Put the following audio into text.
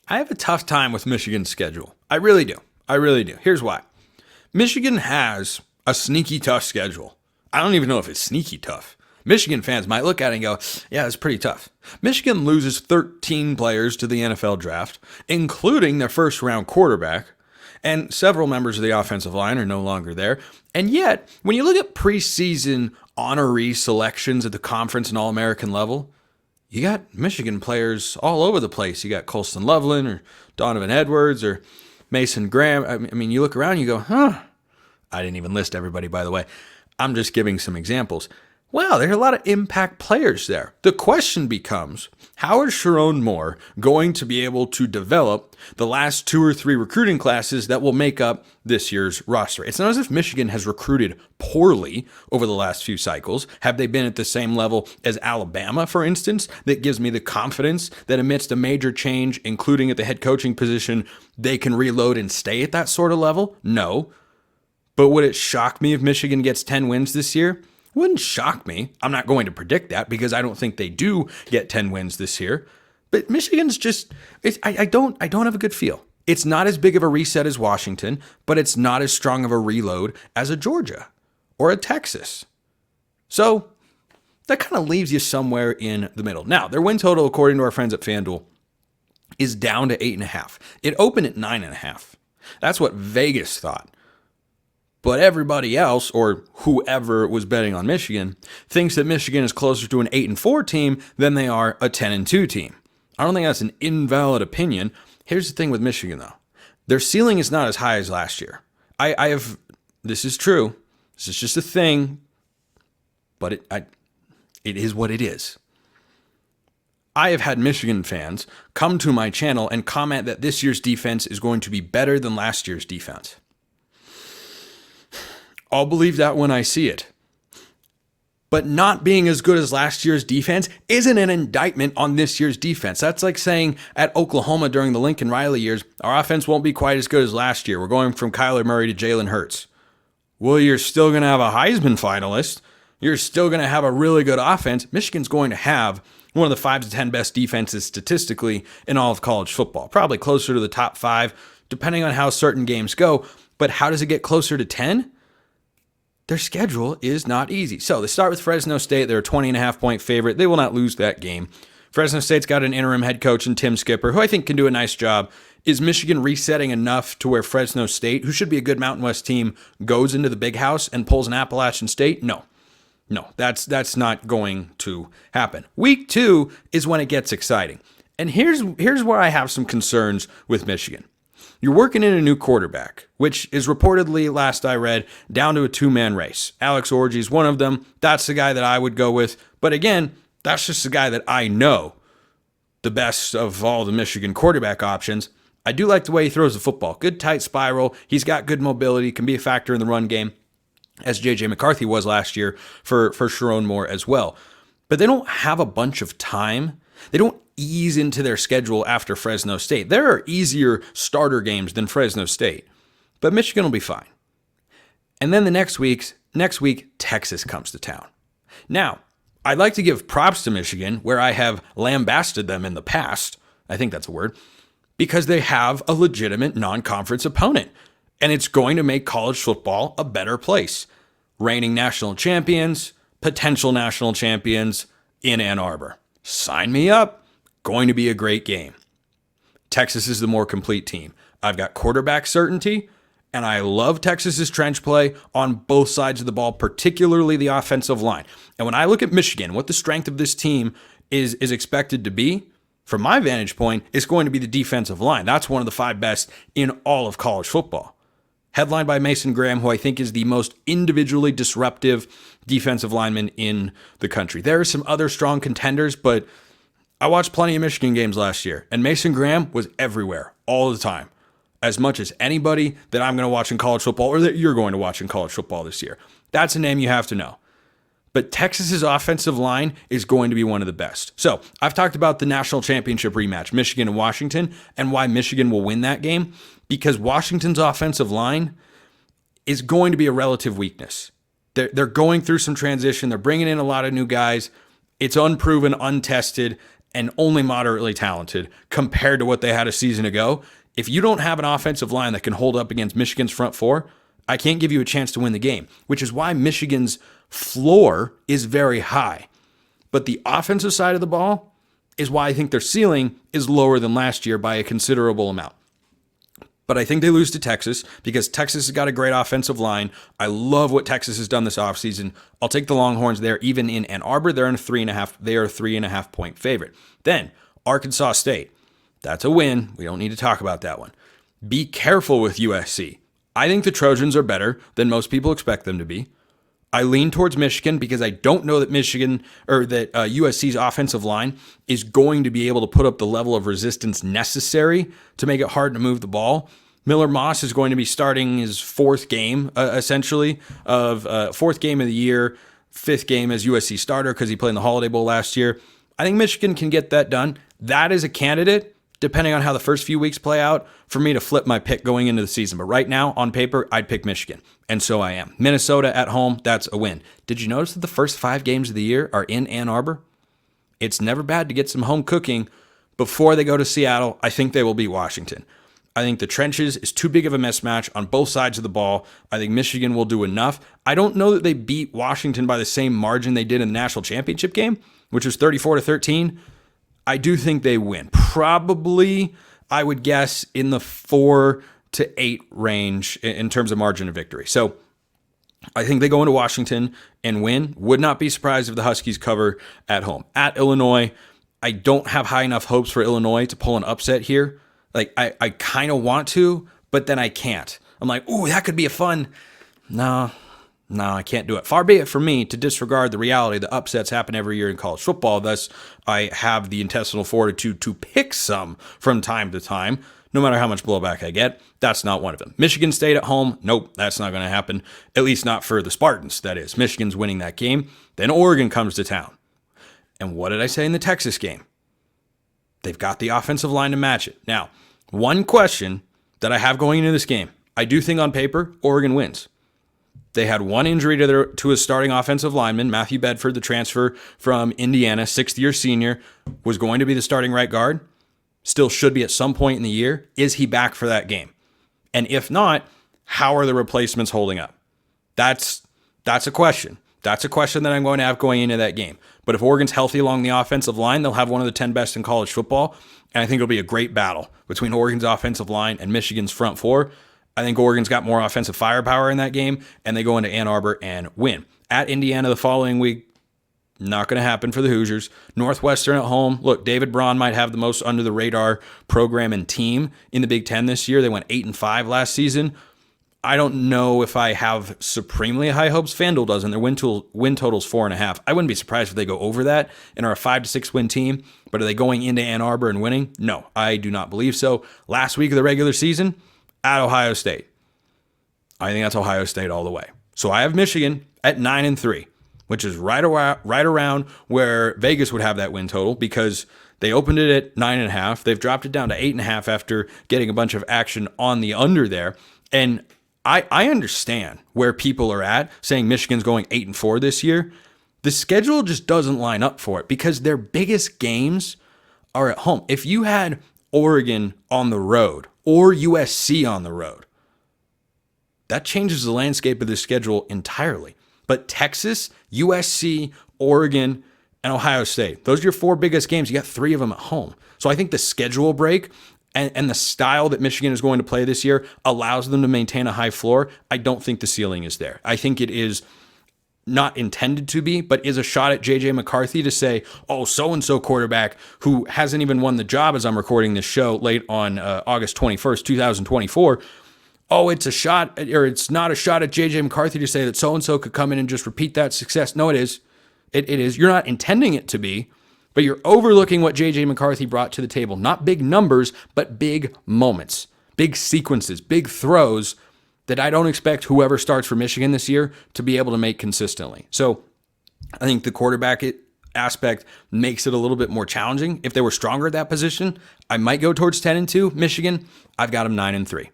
I have a tough time with Michigan's schedule. I really do. I really do. Here's why. Michigan has a sneaky tough schedule. I don't even know if it's sneaky tough. Michigan fans might look at it and go, yeah, it's pretty tough. Michigan loses 13 players to the NFL draft, including their first-round quarterback, and several members of the offensive line are no longer there. And yet, when you look at preseason honoree selections at the conference and All-American level, you got Michigan players all over the place. You got Colston Loveland or Donovan Edwards or Mason Graham. I mean, you look around and you go, huh? I didn't even list everybody, by the way. I'm just giving some examples. Wow, there are a lot of impact players there. The question becomes, how is Sherrone Moore going to be able to develop the last 2 or 3 recruiting classes that will make up this year's roster? It's not as if Michigan has recruited poorly over the last few cycles. Have they been at the same level as Alabama, for instance? That gives me the confidence that amidst a major change, including at the head coaching position, they can reload and stay at that sort of level? No. But would it shock me if Michigan gets 10 wins this year? Wouldn't shock me. I'm not going to predict that because I don't think they do get 10 wins this year. But Michigan's just, I don't have a good feel. It's not as big of a reset as Washington, but it's not as strong of a reload as a Georgia or a Texas. So that kind of leaves you somewhere in the middle. Now, their win total, according to our friends at FanDuel, is down to 8.5. It opened at 9.5. That's what Vegas thought. But everybody else, or whoever was betting on Michigan, thinks that Michigan is closer to an 8-4 team than they are a 10-2 team. I don't think that's an invalid opinion. Here's the thing with Michigan, though. Their ceiling is not as high as last year. This is true. This is just a thing, but it is what it is. I have had Michigan fans come to my channel and comment that this year's defense is going to be better than last year's defense. I'll believe that when I see it. But not being as good as last year's defense isn't an indictment on this year's defense. That's like saying at Oklahoma during the Lincoln Riley years, our offense won't be quite as good as last year. We're going from Kyler Murray to Jalen Hurts. Well, you're still going to have a Heisman finalist. You're still going to have a really good offense. Michigan's going to have one of the 5 to 10 best defenses statistically in all of college football. Probably closer to the top 5, depending on how certain games go. But how does it get closer to 10? Their schedule is not easy. So they start with Fresno State. They're a 20.5-point favorite. They will not lose that game. Fresno State's got an interim head coach in Tim Skipper, who I think can do a nice job. Is Michigan resetting enough to where Fresno State, who should be a good Mountain West team, goes into the Big House and pulls an Appalachian State? No, that's not going to happen. Week 2 is when it gets exciting. And here's where I have some concerns with Michigan. You're working in a new quarterback, which is reportedly, last I read, down to a 2-man race. Alex Orji's one of them. That's the guy that I would go with. But again, that's just the guy that I know, the best of all the Michigan quarterback options. I do like the way he throws the football. Good tight spiral. He's got good mobility, can be a factor in the run game, as J.J. McCarthy was last year for Sherrone Moore as well. But they don't have a bunch of time. They don't ease into their schedule after Fresno State. There are easier starter games than Fresno State, but Michigan will be fine. And then the next week, Texas comes to town. Now, I'd like to give props to Michigan, where I have lambasted them in the past. I think that's a word, because they have a legitimate non-conference opponent, and it's going to make college football a better place. Reigning national champions, potential national champions in Ann Arbor. Sign me up. Going to be a great game. Texas is the more complete team. I've got quarterback certainty, and I love Texas's trench play on both sides of the ball, particularly the offensive line. And when I look at Michigan, what the strength of this team is expected to be, from my vantage point, it's going to be the defensive line. That's one of the 5 best in all of college football. Headlined by Mason Graham, who I think is the most individually disruptive defensive lineman in the country. There are some other strong contenders, but I watched plenty of Michigan games last year, and Mason Graham was everywhere, all the time, as much as anybody that I'm going to watch in college football or that you're going to watch in college football this year. That's a name you have to know. But Texas's offensive line is going to be one of the best. So I've talked about the national championship rematch, Michigan and Washington, and why Michigan will win that game, because Washington's offensive line is going to be a relative weakness. They're going through some transition. They're bringing in a lot of new guys. It's unproven, untested, and only moderately talented compared to what they had a season ago. If you don't have an offensive line that can hold up against Michigan's front four, I can't give you a chance to win the game, which is why Michigan's floor is very high. But the offensive side of the ball is why I think their ceiling is lower than last year by a considerable amount. But I think they lose to Texas because Texas has got a great offensive line. I love what Texas has done this offseason. I'll take the Longhorns there. Even in Ann Arbor, they're in 3.5. They are a 3.5 point favorite. Then Arkansas State. That's a win. We don't need to talk about that one. Be careful with USC. I think the Trojans are better than most people expect them to be. I lean towards Michigan because I don't know that USC's offensive line is going to be able to put up the level of resistance necessary to make it hard to move the ball. Miller Moss is going to be starting his fourth game, essentially, of fourth game of the year, fifth game as USC starter because he played in the Holiday Bowl last year. I think Michigan can get that done. That is a candidate, depending on how the first few weeks play out, for me to flip my pick going into the season. But right now, on paper, I'd pick Michigan. And so I am. Minnesota at home, that's a win. Did you notice that the first 5 games of the year are in Ann Arbor? It's never bad to get some home cooking before they go to Seattle. I think they will beat Washington. I think the trenches is too big of a mismatch on both sides of the ball. I think Michigan will do enough. I don't know that they beat Washington by the same margin they did in the national championship game, which was 34-13. I do think they win. Probably, I would guess, in the 4 to 8 range in terms of margin of victory. So I think they go into Washington and win. Would not be surprised if the Huskies cover at home. At Illinois, I don't have high enough hopes for Illinois to pull an upset here. Like, I kind of want to, but then I can't. I'm like, ooh, that could be a fun. No, I can't do it. Far be it from me to disregard the reality that upsets happen every year in college football. Thus, I have the intestinal fortitude to pick some from time to time, no matter how much blowback I get. That's not one of them. Michigan State at home. Nope, that's not going to happen. At least not for the Spartans, that is. Michigan's winning that game. Then Oregon comes to town. And what did I say in the Texas game? They've got the offensive line to match it. Now, one question that I have going into this game. I do think on paper, Oregon wins. They had one injury to a starting offensive lineman. Matthew Bedford, the transfer from Indiana, 6th-year senior, was going to be the starting right guard. Still should be at some point in the year. Is he back for that game? And if not, how are the replacements holding up? That's a question. That's a question that I'm going to have going into that game. But if Oregon's healthy along the offensive line, they'll have one of the 10 best in college football. And I think it'll be a great battle between Oregon's offensive line and Michigan's front four. I think Oregon's got more offensive firepower in that game, and they go into Ann Arbor and win. At Indiana the following week, not going to happen for the Hoosiers. Northwestern at home. Look, David Braun might have the most under-the-radar program and team in the Big Ten this year. They went 8-5 last season. I don't know if I have supremely high hopes. FanDuel doesn't. Their win total's 4.5. I wouldn't be surprised if they go over that and are a 5-6 win team. But are they going into Ann Arbor and winning? No, I do not believe so. Last week of the regular season, at Ohio State. I think that's Ohio State all the way. So I have Michigan at 9-3, which is right around where Vegas would have that win total because they opened it at 9.5. They've dropped it down to 8.5 after getting a bunch of action on the under there. And I understand where people are at saying Michigan's going 8-4 this year. The schedule just doesn't line up for it because their biggest games are at home. If you had Oregon on the road or USC on the road, that changes the landscape of the schedule entirely. But Texas, USC, Oregon, and Ohio State, those are your 4 biggest games. You got 3 of them at home. So I think the schedule break and the style that Michigan is going to play this year allows them to maintain a high floor. I don't think the ceiling is there. I think it is not intended to be, but is a shot at J.J. McCarthy to say, oh, so-and-so quarterback who hasn't even won the job as I'm recording this show late on August 21st, 2024. Oh, it's a shot, or it's not a shot at J.J. McCarthy to say that so-and-so could come in and just repeat that success. No, it is. It is. You're not intending it to be, but you're overlooking what J.J. McCarthy brought to the table. Not big numbers, but big moments, big sequences, big throws that I don't expect whoever starts for Michigan this year to be able to make consistently. So I think the quarterback aspect makes it a little bit more challenging. If they were stronger at that position, I might go towards 10-2. Michigan, I've got them 9-3.